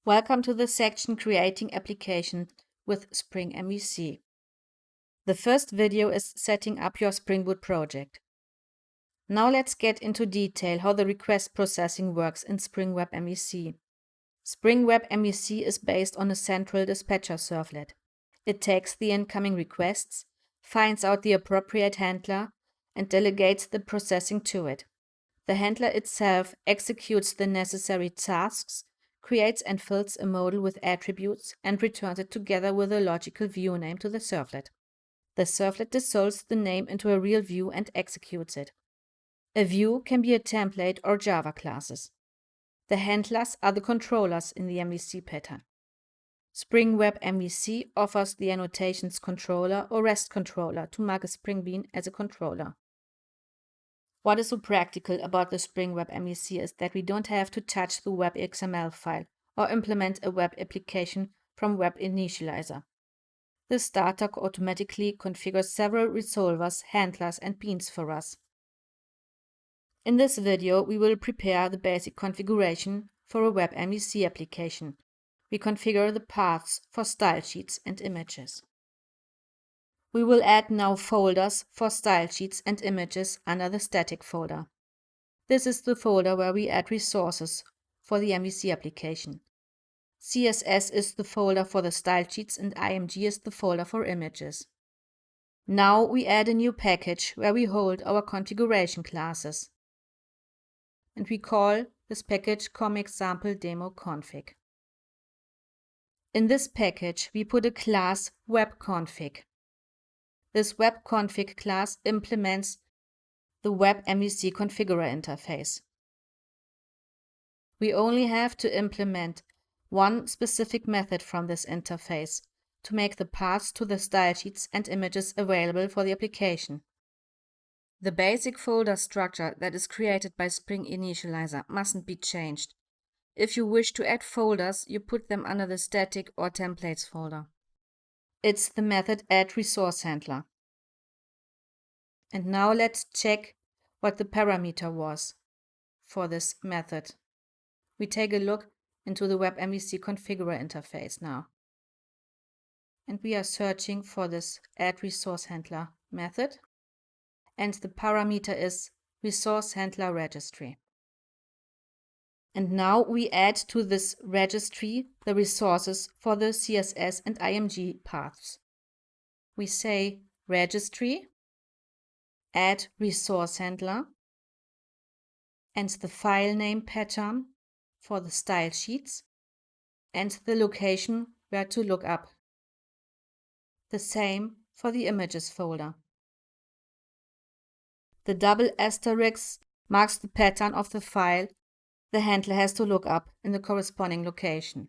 Welcome to the section Creating Application with Spring MVC. The first video is setting up your Spring Boot project. Now let's get into detail how the request processing works in Spring Web MVC. Spring Web MVC is based on a central dispatcher servlet. It takes the incoming requests, finds out the appropriate handler, and delegates the processing to it. The handler itself executes the necessary tasks, creates and fills a model with attributes, and returns it together with a logical view name to the servlet. The servlet dissolves the name into a real view and executes it. A view can be a template or Java classes. The handlers are the controllers in the MVC pattern. Spring Web MVC offers the annotations controller or REST controller to mark a Spring Bean as a controller. What is so practical about the Spring Web MVC is that we don't have to touch the web XML file or implement a web application from Web Initializer. The starter automatically configures several resolvers, handlers, and beans for us. In this video, we will prepare the basic configuration for a Web MVC application. We configure the paths for style sheets and images. We will add now folders for style sheets and images under the static folder. This is the folder where we add resources for the MVC application. CSS is the folder for the style sheets and IMG is the folder for images. Now we add a new package where we hold our configuration classes. And we call this package com_example_demo_config. In this package, we put a class webconfig. This webconfig class implements the Web MVC configurer interface. We only have to implement one specific method from this interface to make the paths to the style sheets and images available for the application. The basic folder structure that is created by Spring Initializer mustn't be changed. If you wish to add folders, you put them under the static or templates folder. It's the method addResourceHandler. And now let's check what the parameter was for this method. We take a look into the Web MVC configurer interface now. And we are searching for this addResourceHandler method. And the parameter is ResourceHandlerRegistry. And now we add to this registry the resources for the CSS and IMG paths. We say registry, add resource handler, and the file name pattern for the style sheets, and the location where to look up. The same for the images folder. The double asterisk marks the pattern of the file the handler has to look up in the corresponding location.